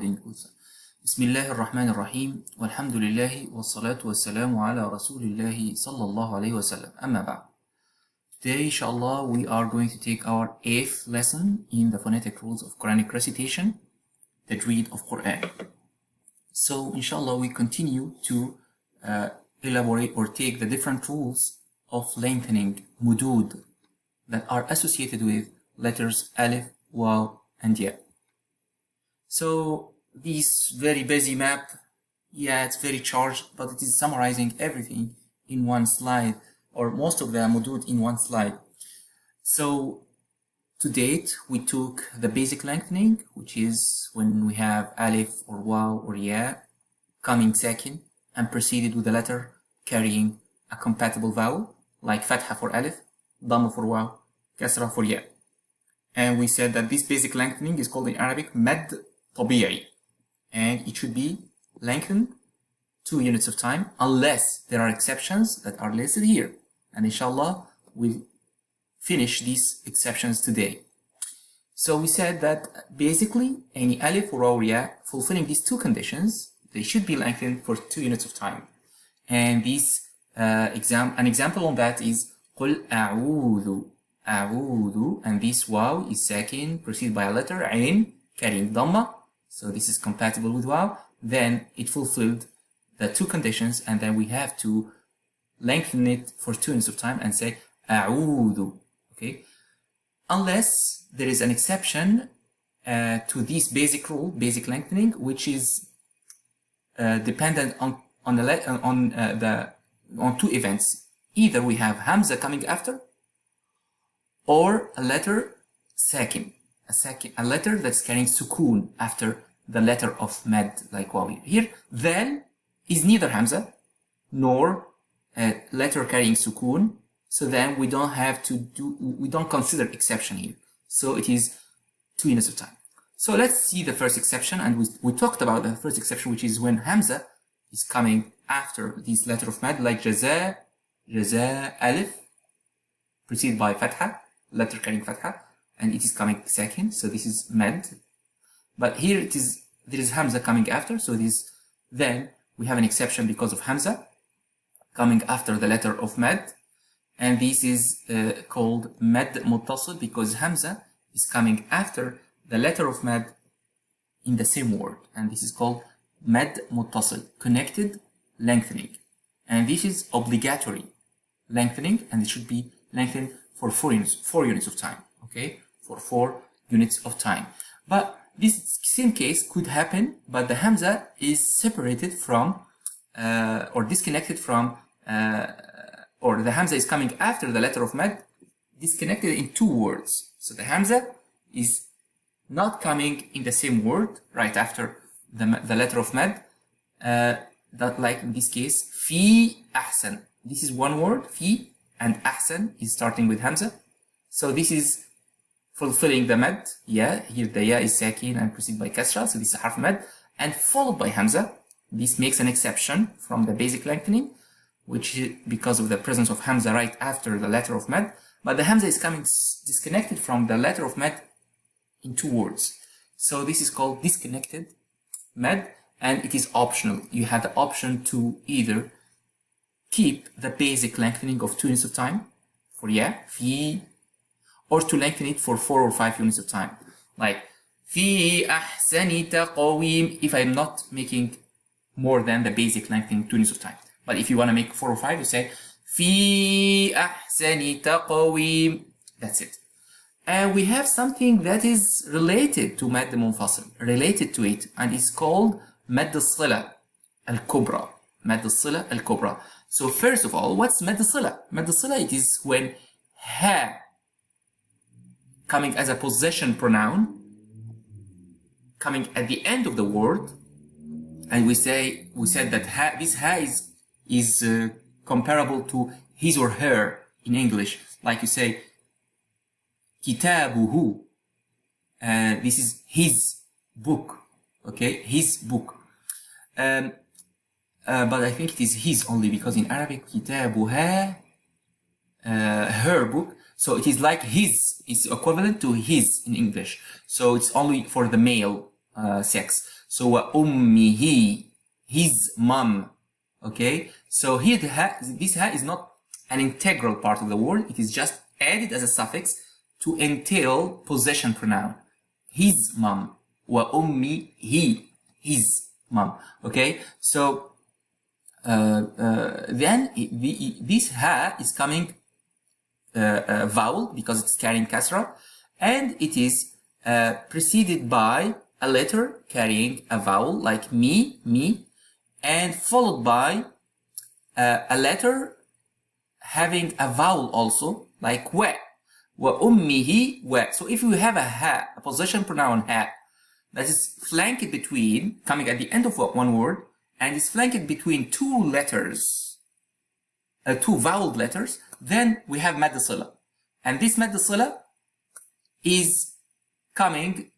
recording also. Bismillah ar-Rahman ar-Rahim, walhamdulillahi wassalatu wassalamu ala rasulillahi sallallahu alayhi wasallam. Amma ba'd. Today, inshallah, we are going to take our 8th lesson in the phonetic rules of Quranic recitation, Tajweed of Quran. So, inshallah, we continue to elaborate or take the different rules of lengthening mudud that are associated with letters alif, waw, and ya. So this very busy map, it's very charged, but it is summarizing everything in one slide, or most of the mudud in one slide. So to date, we took the basic lengthening, which is when we have alif or waw or ya coming second and preceded with a letter carrying a compatible vowel, like fatha for alif, dhamma for waw, kasra for ya. And we said that this basic lengthening is called in Arabic mad tabi'i, and it should be lengthened 2 units of time unless there are exceptions that are listed here. And inshallah, we'll finish these exceptions today. So we said that basically any alif or waw or ya fulfilling these two conditions, they should be lengthened for 2 units of time. And this an example on that is قُلْ أَعُوذُ أعوذ, and this waw is second, preceded by a letter ain carrying dhamma, so this is compatible with waw. Then it fulfilled the two conditions, and then we have to lengthen it for 2 units of time and say أعوذ. Okay, unless there is an exception to this basic rule, basic lengthening, which is dependent on two events. Either we have hamza coming after, or a letter sakin, a letter that's carrying sukoon after the letter of mad, like waw. Here, then is neither hamza nor a letter carrying sukoon, so then we don't consider exception here. So it is 2 units of time. So let's see the first exception, and we talked about the first exception, which is when hamza is coming after this letter of mad, like jaza, alif, preceded by fatha, letter carrying fatha, and it is coming second, so this is mad. But here there is hamza coming after, so then we have an exception because of hamza coming after the letter of mad, and this is called mad muttasil because hamza is coming after the letter of mad in the same word, and this is called mad muttasil, connected lengthening, and this is obligatory lengthening, and it should be lengthened for 4 units of time. Okay, for 4 units of time. But this same case could happen, but the hamza is separated from or disconnected from, or the hamza is coming after the letter of mad, disconnected in 2 words. So the hamza is not coming in the same word right after the letter of mad, that like in this case, fi ahsan. This is one word, fi, and ahsan is starting with hamza. So this is fulfilling the mad, ya. Here the ya is sakin and preceded by kasra, so this is harf mad, and followed by hamza. This makes an exception from the basic lengthening, which is because of the presence of hamza right after the letter of mad. But the hamza is coming disconnected from the letter of mad in 2 words. So this is called disconnected mad, and it is optional. You have the option to either keep the basic lengthening of 2 units of time for ya, fi, or to lengthen it for 4 or 5 units of time, like fi ahsani taqawim, if I'm not making more than the basic lengthening 2 units of time. But if you want to make 4 or 5, you say fi ahsani taqawim. That's it. And we have something that is related to mad munfasil, related to it, and it's called mad as-sila al-kubra. Mad as-sila al-kubra. So first of all, what's mad as-sila? Mad as-sila, it is when ha coming as a possession pronoun coming at the end of the word, and we said that this ha is comparable to his or her in English, like you say kitabuhu, this is his book, okay, his book. But I think it is his only, because in Arabic kitabuha, her book, so it is like his, it's equivalent to his in English, so it's only for the male sex. So وأمه, his mom. Okay, so here this ha is not an integral part of the word. It is just added as a suffix to entail possession pronoun. His mom. وأمه, his mom. Okay, so then this ha is coming vowel because it's carrying kasra, and it is preceded by a letter carrying a vowel like me, and followed by a letter having a vowel also like wa, ummihi wa. So if you have a ha, a possession pronoun ha, that is flanked between, coming at the end of one word, and is flanked between two letters, two voweled letters, then we have mad sila. And this mad sila is coming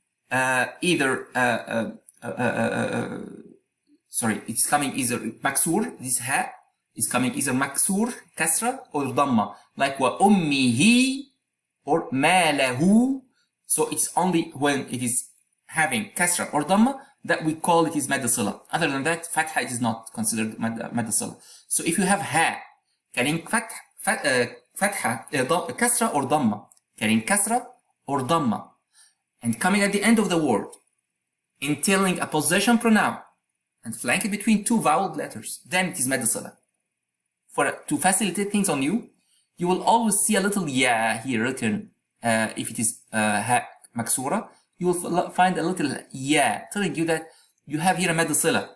it's coming either maksur, this ha is coming either maksur, kasra, or dhamma, like wa ummihi or ma lahu. So it's only when it is having kasra or dhamma that we call it is mad sila. Other than that, fatha is not considered mad sila. So if you have ha carrying fatha, kasra or dhamma, carrying kasra or dhamma, and coming at the end of the word, entailing a possession pronoun, and flanked between two voweled letters, then it is mad sila. To facilitate things on you, you will always see a little ya here written. If it is ha maksura, you will find a little ya telling you that you have here a mad sila.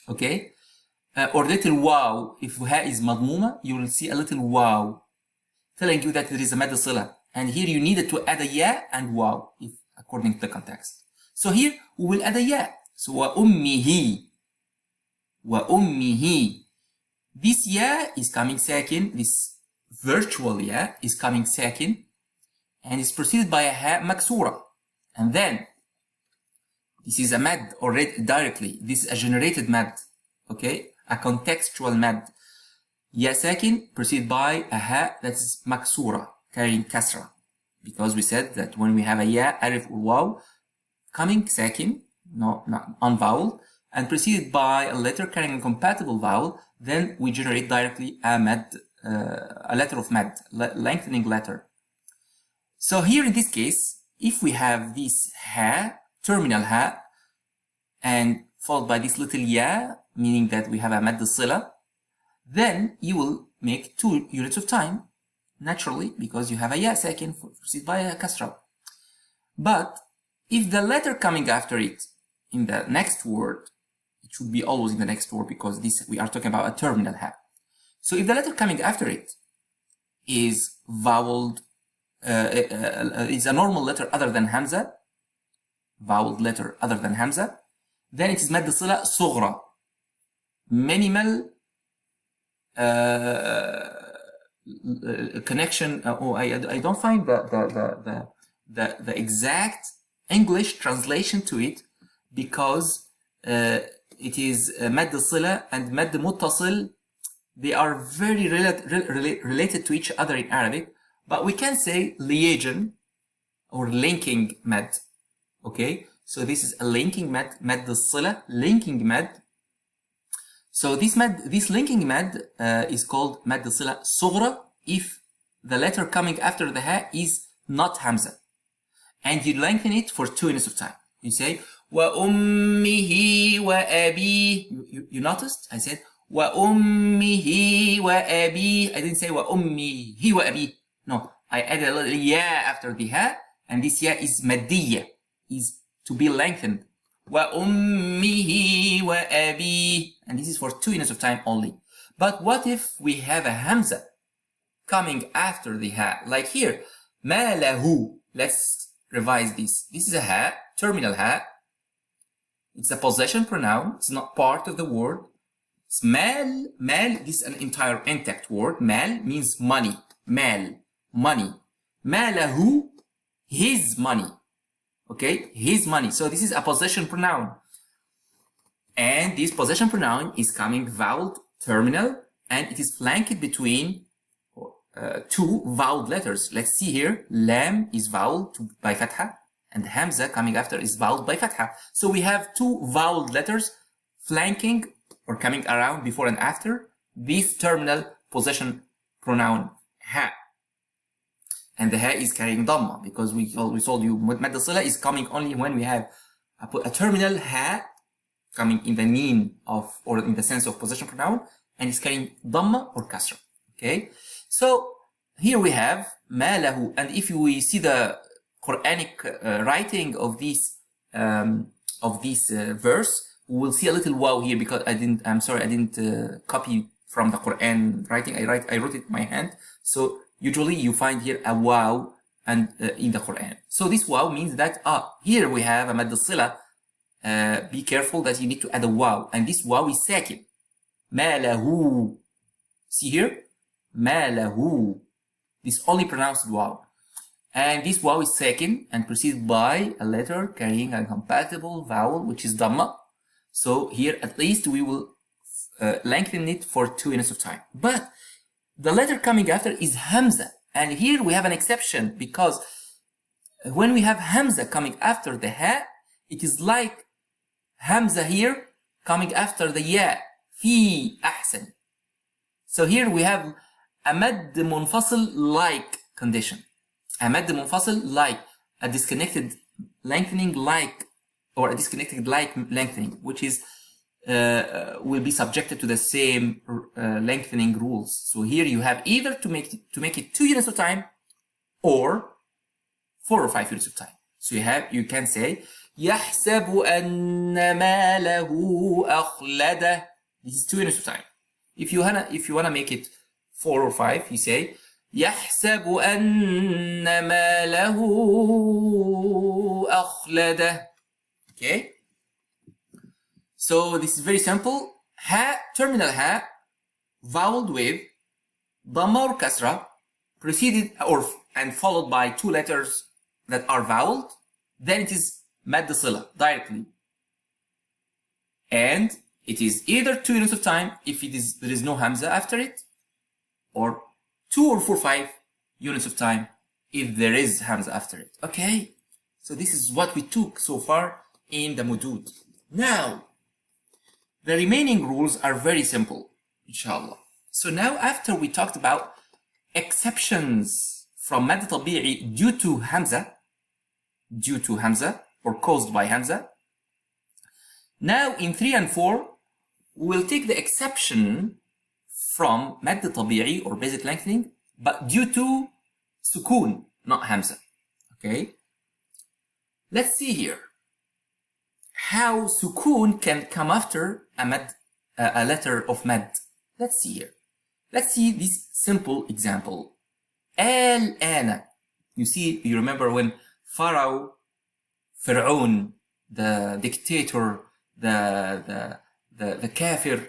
Okay? Or little wow. If ha is madmuma, you will see a little wow telling you that there is a mad sila. And here you needed to add a ya and wow, according to the context. So here we will add a ya. So wa ummihi. This ya is coming sakin. This virtual ya is coming sakin, and is preceded by a ha maksura. And then this is a mad already directly. This is a generated mad. Okay, a contextual mad. Ya sakin preceded by a ha that is maksura, carrying kasra, because we said that when we have a ya, alif or waw coming sakin, not unvowel, and preceded by a letter carrying a compatible vowel, then we generate directly a mad, a letter of mad, lengthening letter. So here in this case, if we have this ha, terminal ha, and followed by this little ya, meaning that we have a mad sila, then you will make 2 units of time, naturally, because you have a ya sakin preceded by a kasra. But if the letter coming after it in the next word, it should be always in the next word, because this we are talking about a terminal ha. So if the letter coming after it is voweled, is a normal letter other than hamza, voweled letter other than hamza, then it is mad sila sughra, minimal connection. I don't find the exact English translation to it, because it is mad sila and mad muttasil. They are very related to each other in Arabic, but we can say liaison or linking mad. Okay, so this is a linking mad, mad sila, linking mad. So this linking mad is called mad sila sughra if the letter coming after the ha is not hamza, and you lengthen it for 2 units of time. You say wa ummihi wa abi. You noticed? I said wa ummihi wa abi. I didn't say wa ummihi wa abi. No, I added a little ya after the ha, and this ya is madiyya, is to be lengthened. Wa ummihi wa abi. And this is for 2 units of time only. But what if we have a hamza coming after the ha? Like here, ma lahu. Let's revise this. This is a ha, terminal ha. It's a possession pronoun. It's not part of the word. It's mal. Mal, this is an entire intact word. Mal means money. Mal, money. Ma lahu, his money. Okay, his money. So this is a possession pronoun. And this possession pronoun is coming voweled terminal, and it is flanked between 2 voweled letters. Let's see here. Lam is vowel by fatha, and Hamza coming after is voweled by Fatha. So we have two voweled letters flanking or coming around before and after this terminal possession pronoun ha. And the ha is carrying Dhamma because we told you Mad al-Sila is coming only when we have a terminal ha coming in the mean of or in the sense of possession pronoun and it's carrying Dhamma or Kasra. Okay, so here we have ma lahu, and if we see the Quranic writing of this verse, we will see a little wow here because I'm sorry, I didn't copy from the Quran writing. I wrote it in my hand. So usually you find here a wow and in the Quran. So this wow means that here we have a mad al-sila. Be careful that you need to add a wow, and this wow is sakin. Ma lahu. See here, ma lahu. This only pronounced wow. And this waw is sakin and preceded by a letter carrying a compatible vowel, which is Dhamma. So here at least we will lengthen it for 2 units of time. But the letter coming after is Hamza. And here we have an exception because when we have Hamza coming after the ha, it is like Hamza here coming after the ya, fi ahsan. So here we have a mad munfasil like condition. A mad munfasil like, a disconnected lengthening like, or a disconnected like lengthening, which is will be subjected to the same lengthening rules. So here you have either to make it 2 units of time or 4 or 5 units of time. So you can say يحسب أن ماله أخلده. This is 2 units of time. If you wanna make it 4 or 5, you say يحسب أن ماله أخلده. Okay. So this is very simple. Ha, terminal ha, voweled with Dhamma or Kasra, preceded and followed by 2 letters that are voweled. Then it is mad sila directly. And it is either 2 units of time if there is no Hamza after it, or 2 or 4, 5 units of time if there is Hamza after it. Okay? So this is what we took so far in the Mudud. Now, the remaining rules are very simple, inshallah. So now after we talked about exceptions from Mad Tabi'i due to Hamza or caused by Hamza, now in 3 and 4, we will take the exception from Mad Tabi'i or basic lengthening, but due to Sukun, not Hamza. Okay? Let's see here how Sukun can come after a letter of Mad. Let's see here. Let's see this simple example. Al-ana. You remember when Fir'aun, the dictator, the kafir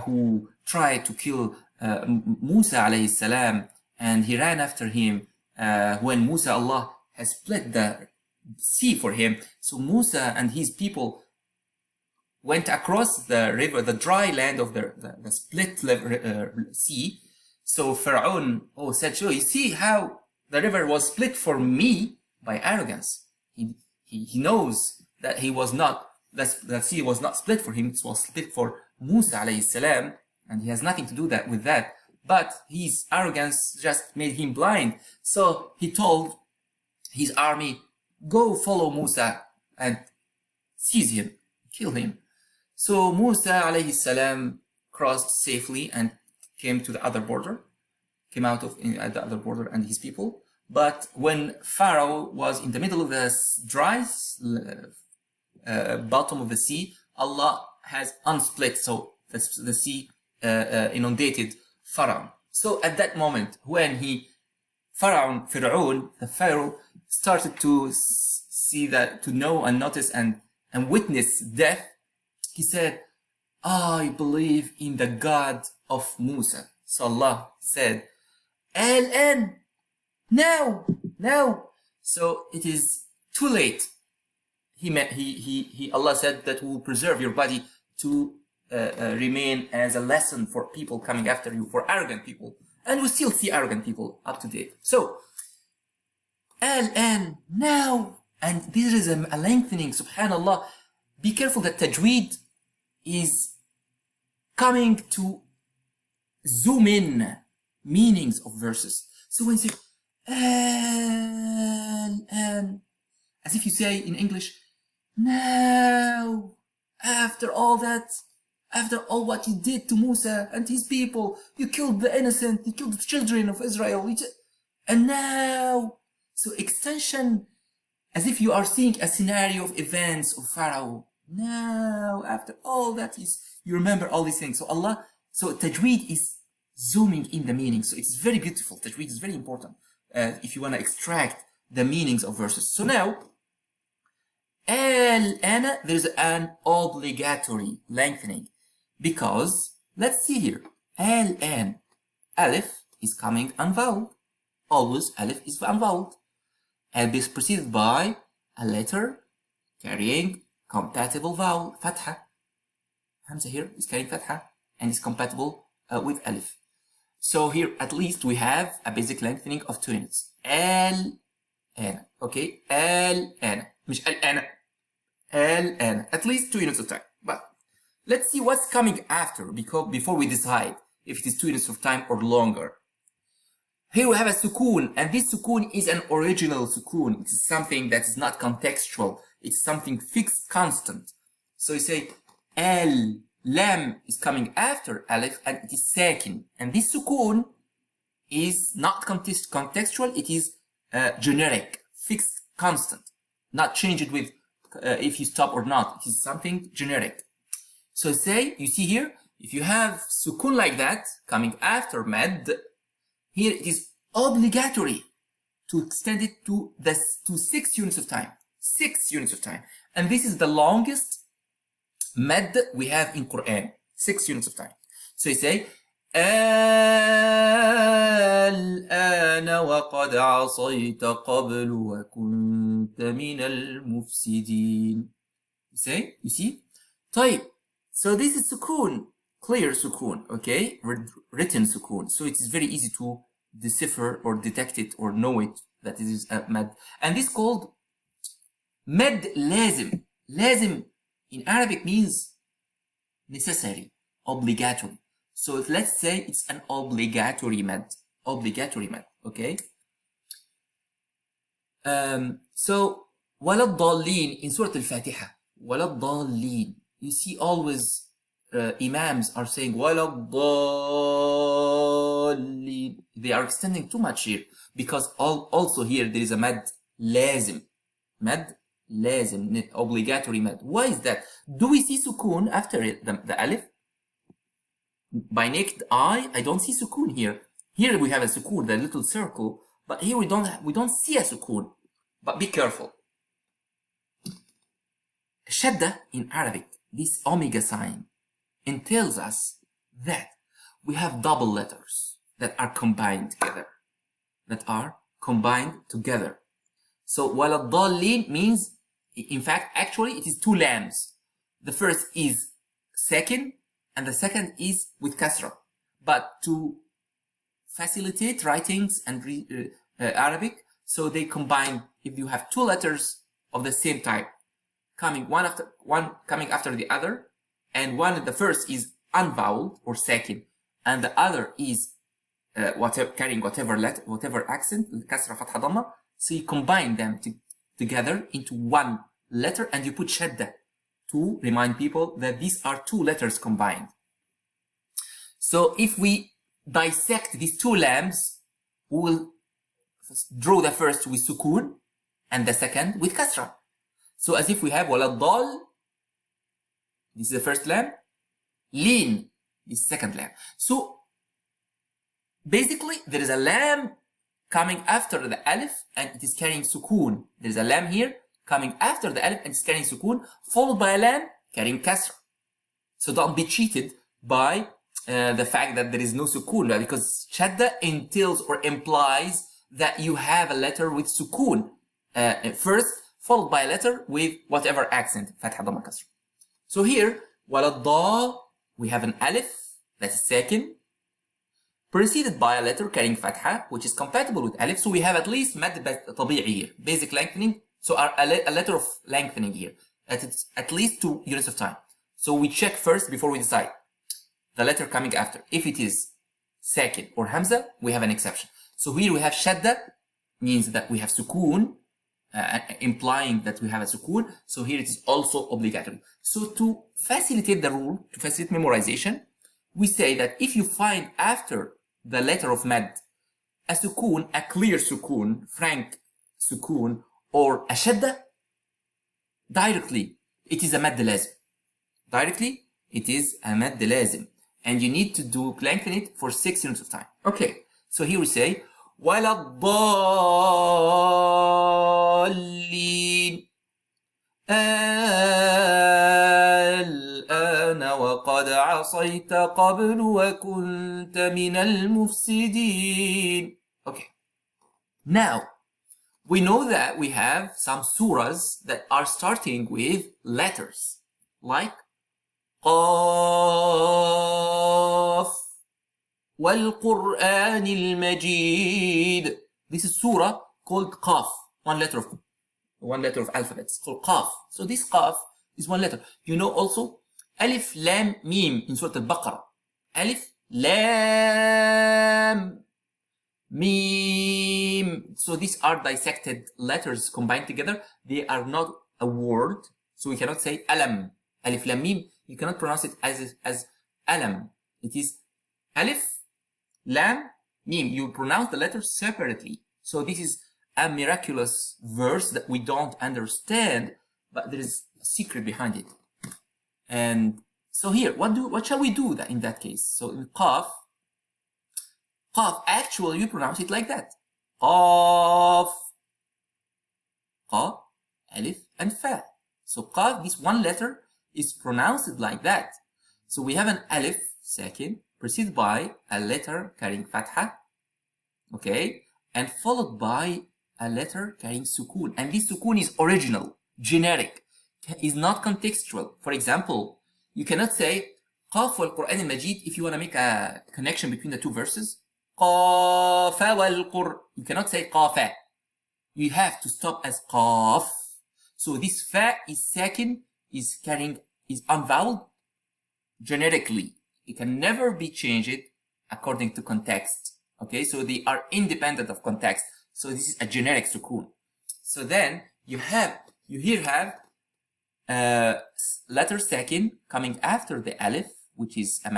who tried to kill Musa alayhi salam, and he ran after him when Musa, Allah has split the sea for him. So Musa and his people went across the river, the dry land of the split sea. So Pharaoh said, so you see how the river was split for me by arrogance. He knows that he was not, that sea was not split for him, it was split for Musa alayhi salam, and he has nothing to do with that. But his arrogance just made him blind. So he told his army, go follow Musa and seize him, kill him. So Musa alayhi salam crossed safely and came to the other border, came out of at the other border and his people. But when Pharaoh was in the middle of the dry bottom of the sea, Allah has unsplit, so the sea inundated Pharaoh. So at that moment, when Pharaoh, the Pharaoh, started to see that, to know and notice and witness death, he said, I believe in the God of Musa. So Allah said, Al-an, now. So it is too late. Allah said that we will preserve your body to remain as a lesson for people coming after you, for arrogant people. And we still see arrogant people up to date. So, Al-an, now. And this is a lengthening, subhanallah. Be careful that tajweed is coming to zoom in meanings of verses. So when you say and as if you say in English, now after all that, after all what you did to Musa and his people, you killed the innocent, you killed the children of Israel, and now, so extension, as if you are seeing a scenario of events of Pharaoh. Now, after all that is, you remember all these things. So Allah, so tajweed is zooming in the meaning. So it's very beautiful. Tajweed is very important if you want to extract the meanings of verses. So now, al-ana, there's an obligatory lengthening. Because, let's see here, al-an, alif is coming unvoweled. Always alif is unvoweled. And is preceded by a letter carrying compatible vowel, fatha. Hamza here is carrying fatha and is compatible with alif. So here at least we have a basic lengthening of 2 units. Al-ana, okay? Al-ana, مش al-ana. Al-ana, at least 2 units of time. But let's see what's coming after before we decide if it is 2 units of time or longer. Here we have a sukoon, and this sukoon is an original sukoon. It is something that is not contextual. It's something fixed, constant. So you say, al, lam is coming after alif, and it is sakin. And this sukoon is not contextual. It is generic, fixed, constant. Not changed with if you stop or not. It is something generic. So say, you see here, if you have sukoon like that, coming after mad, here it is obligatory to extend it to 6 units of time. 6 units of time. And this is the longest mad we have in Quran. 6 units of time. So you say, الآن وقد عصيت قبل وكنت من المفسدين. You see? طيب. So this is sukoon. Clear sukoon, okay? Written sukoon. So it is very easy to decipher or detect it or know it that it is a mad. And this is called mad lazim. Lazim in Arabic means necessary, obligatory. So let's say it's an obligatory mad. Obligatory mad, okay? So ولا الضالين in Surah Al-Fatiha. ولا الضالين. You see always imams are saying ولا الضالين. They are extending too much here because also here there is a mad lazim. Mad lazim, obligatory mad. Why is that? Do we see sukoon after it, the alif? By naked eye, I don't see sukoon here. Here we have a sukoon, the little circle, but here we don't see a sukoon. But be careful. Shadda in Arabic, this omega sign, entails us that we have double letters that are combined together. So وَلَا الضَّالِّينَ means, in fact, actually it is 2 lambs. The first is sakin and the second is with kasra. But to facilitate writings and Arabic, so they combine, if you have 2 letters of the same type, coming one coming after the other, and the first is unvoweled or sakin, and the other is carrying whatever accent, kasra, fatha, dhamma. So you combine them together into 1 letter, and you put shadda to remind people that these are 2 letters combined. So if we dissect these 2 lambs, we will draw the first with sukoon and the second with kasra. So as if we have wala dal, this is the first lamb, lin, this is the second lamb. So basically there is a lamb coming after the alif and it is carrying sukoon. There is a lamb here coming after the alif and it's carrying sukoon, followed by a lamb carrying kasra. So don't be cheated by the fact that there is no sukoon, because shadda entails or implies that you have a letter with sukoon first, followed by a letter with whatever accent, fatha, dhamma, kasra. So here, wala da, we have an alif, that's sakin, preceded by a letter carrying fatha, which is compatible with alif. So we have at least mad tabi'i here, basic lengthening So a letter of lengthening here. It's at least 2 units of time. So we check first before we decide the letter coming after. If it is sakin or hamza, we have an exception. So here we have shadda, means that we have sukoon, implying that we have a sukoon. So here it is also obligatory. So to facilitate the rule, to facilitate memorization, we say that if you find after the letter of mad a sukoon, a clear sukoon, frank sukoon, or a shadda, directly it is a mad lazim. Directly it is a mad lazim. And you need to lengthen it for 6 units of time. Okay, so here we say وَلَا الضَّالِّينَ الآن وقد عصيت قبل وكنت من المفسدين. Okay, now we know that we have some surahs that are starting with letters like قاف والقرآن المجيد. This is surah called Qaf, one letter of alphabets called Qaf. So this Qaf is one letter. You know also Alif Lam Mim in Surah Al-Baqarah. Alif Lam Mim. So these are dissected letters combined together. They are not a word. So we cannot say Alam. Alif Lam Mim. You cannot pronounce it as Alam. It is Alif Lam Mim. You pronounce the letters separately. So this is a miraculous verse that we don't understand, but there is a secret behind it. And so here, what shall we do in that case? So in Qaf, actually you pronounce it like that. Qaf, Qa, Alif, and Fa. So Qaf, this one letter, is pronounced like that. So we have an Alif, sakin, preceded by a letter carrying Fatha, okay, and followed by a letter carrying sukoon. And this sukoon is original, generic, is not contextual. For example, you cannot say Qaf wal Qur'an al-Majid if you want to make a connection between the two verses. Qafa wal Qur. You cannot say Qafa. You have to stop as Qaf. So this Fa is sakin, is unvoweled generically. It can never be changed according to context. Okay, so they are independent of context. So this is a generic sukoon. So then you here have letter sakin coming after the alif, which is a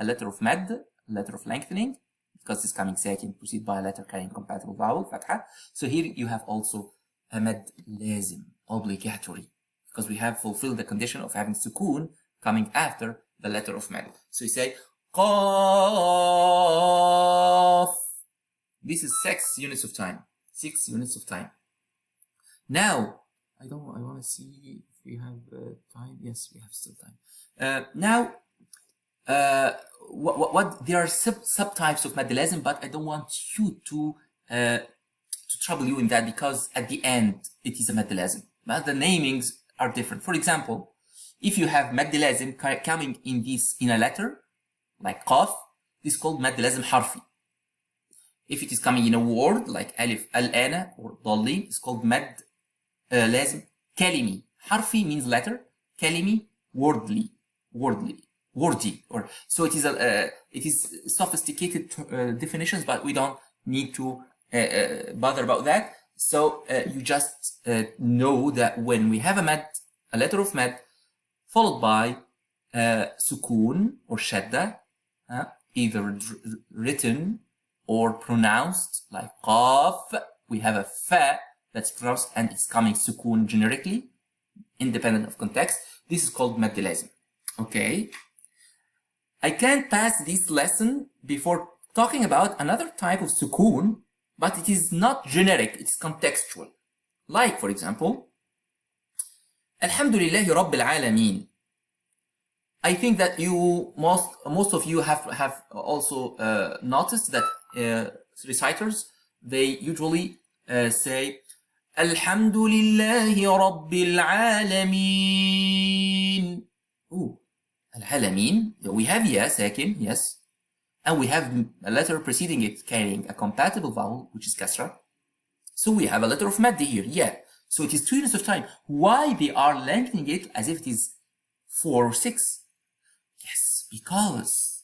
letter of mad, a letter of lengthening, because it's coming sakin, preceded by a letter carrying compatible vowel, fatha. So here you have also a mad lazim, obligatory, because we have fulfilled the condition of having sukoon coming after the letter of mad. So you say Qaf. This is 6 units of time. 6 units of time. Now, I want to see if we have time. Yes, we have still time. Now, there are subtypes of mad lazim, but I don't want you to trouble you in that, because at the end it is a mad lazim. But the namings are different. For example, if you have mad lazim coming in a letter like Qaf, this is called mad lazim harfi. If it is coming in a word like alif, al-ana, or dalli, it's called mad lazim kalimi. Harfi means letter, kalimi wordy. Or so it is sophisticated definitions, but we don't need to bother about that. So you just know that when we have a letter of mad followed by sukoon or shadda, either written or pronounced like qaf, we have a fa that's pronounced and it's coming sukoon generically, independent of context. This is called mad lazim. Okay. I can't pass this lesson before talking about another type of sukoon, but it is not generic, it's contextual. Like, for example, Alhamdulillahi Rabbil Alameen. I think that most of you have also noticed that reciters, they usually say Alhamdulillahi Rabbil Alameen. Ooh, Al-Alameen. We have ya sakin, yes, and we have a letter preceding it carrying a compatible vowel, which is kasra. So we have a letter of mad here, yeah. So it is 2 units of time. Why they are lengthening it as if it is 4 or 6? Yes, because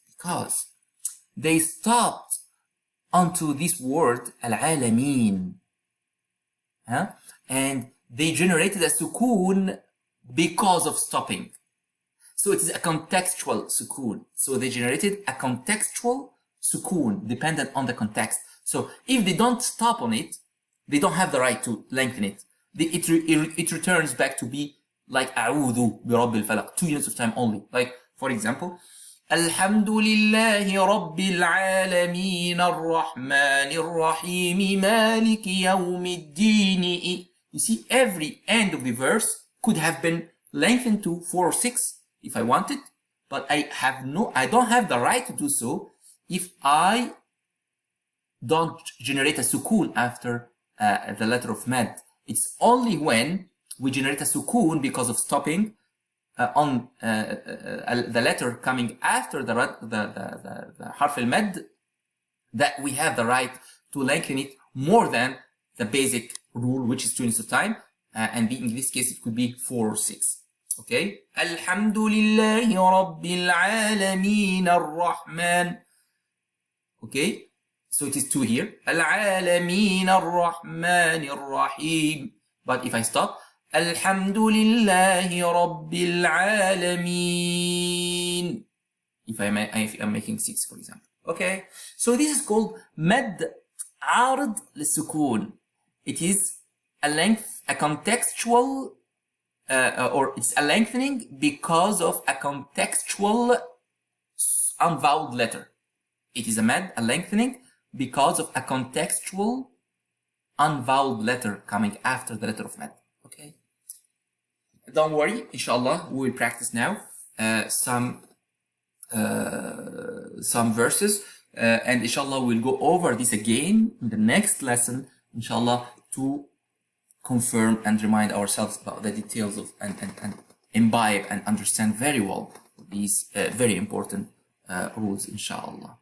they stopped onto this word al-alamin, and they generated a sukoon because of stopping. So it is a contextual sukoon. So they generated a contextual sukoon dependent on the context. So if they don't stop on it, they don't have the right to lengthen it. It returns back to be like a'udhu bi rabbil falaq, 2 units of time only. Like, for example, Alhamdulillahi Rabbil Alameen Ar-Rahmanir Rahim Maliki Yawmiddin. You see, every end of the verse could have been lengthened to 4 or 6 if I wanted, but I don't have the right to do so if I don't generate a sukoon after the letter of mad. It's only when we generate a sukoon because of stopping on the letter coming after the harf al-mad that we have the right to lengthen it more than the basic rule, which is 2 units of time, and in this case it could be 4 or 6. Okay, Alhamdulillahi Rabbil Alameen Ar-Rahman. Okay, so it is 2 here. Al-Alameen Ar-Rahman Ar-Rahim. But if I stop, Alhamdulillahi Rabbil Alameen. If I'm making 6, for example. Okay, so this is called Mad Arid L-Sukoon. It is a contextual, or it's a lengthening because of a contextual unvoweled letter. It is a lengthening because of a contextual unvoweled letter coming after the letter of mad. Okay, don't worry, inshallah we will practice now some verses, and inshallah we'll go over this again in the next lesson, inshallah, to confirm and remind ourselves about the details of and imbibe and understand very well these very important rules, inshallah.